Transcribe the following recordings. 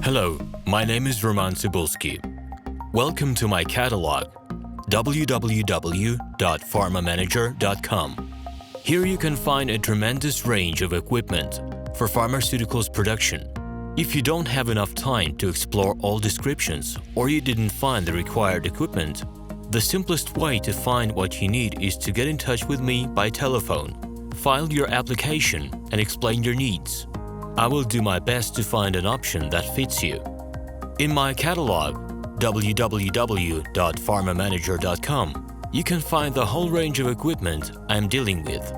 Hello, my name is RomanTsibulsky. Welcome to my catalog, www.pharmamanager.com. Here you can find a tremendous range of equipment for pharmaceuticals production. If you don't have enough time to explore all descriptions or you didn't find the required equipment, the simplest way to find what you need is to get in touch with me by telephone, file your application, and explain your needs. I will do my best to find an option that fits you. In my catalog, www.pharmamanager.com, you can find the whole range of equipment I am dealing with.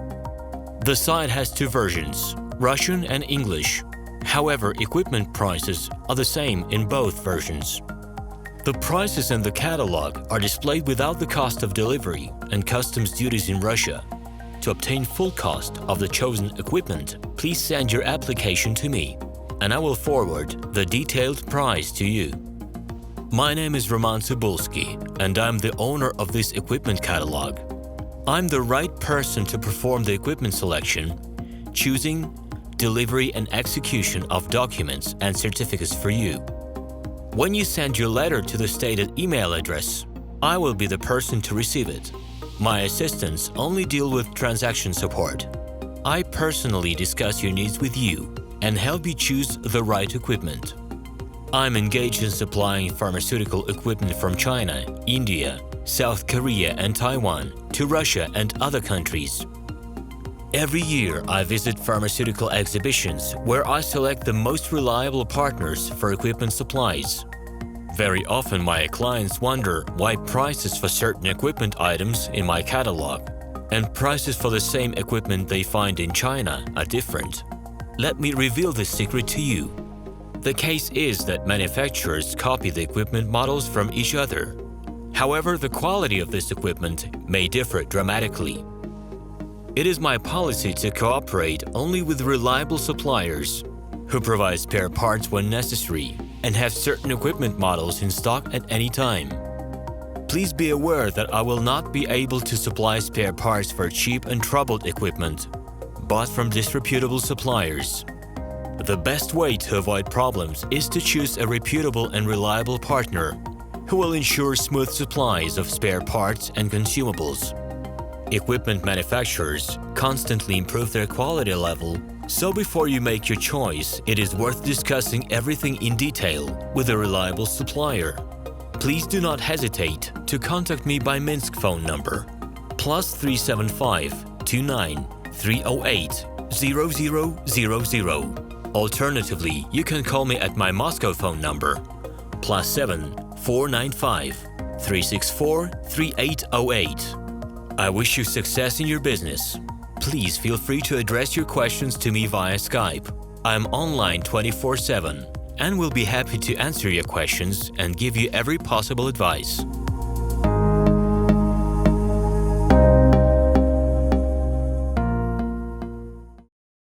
The site has two versions, Russian and English. However, equipment prices are the same in both versions. The prices in the catalog are displayed without the cost of delivery and customs duties in Russia. To obtain full cost of the chosen equipment, please send your application to me, and I will forward the detailed price to you. My name is RomanTsibulsky, and I'm the owner of this equipment catalog. I'm the right person to perform the equipment selection, choosing, delivery and execution of documents and certificates for you. When you send your letter to the stated email address, I will be the person to receive it. My assistants only deal with transaction support. I personally discuss your needs with you and help you choose the right equipment. I'm engaged in supplying pharmaceutical equipment from China, India, South Korea and Taiwan to Russia and other countries. Every year, I visit pharmaceutical exhibitions where I select the most reliable partners for equipment supplies. Very often, my clients wonder why prices for certain equipment items in my catalog and prices for the same equipment they find in China are different. Let me reveal this secret to you. The case is that manufacturers copy the equipment models from each other. However, the quality of this equipment may differ dramatically. It is my policy to cooperate only with reliable suppliers who provide spare parts when necessary and have certain equipment models in stock at any time. Please be aware that I will not be able to supply spare parts for cheap and troubled equipment bought from disreputable suppliers. The best way to avoid problems is to choose a reputable and reliable partner who will ensure smooth supplies of spare parts and consumables. Equipment manufacturers constantly improve their quality level, so before you make your choice, it is worth discussing everything in detail with a reliable supplier. Please do not hesitate to contact me by Minsk phone number +375 29 308 0000. Alternatively, you can call me at my Moscow phone number +7 495 364 3808. I wish you success in your business. Please feel free to address your questions to me via Skype. I'm online 24/7 and will be happy to answer your questions and give you every possible advice.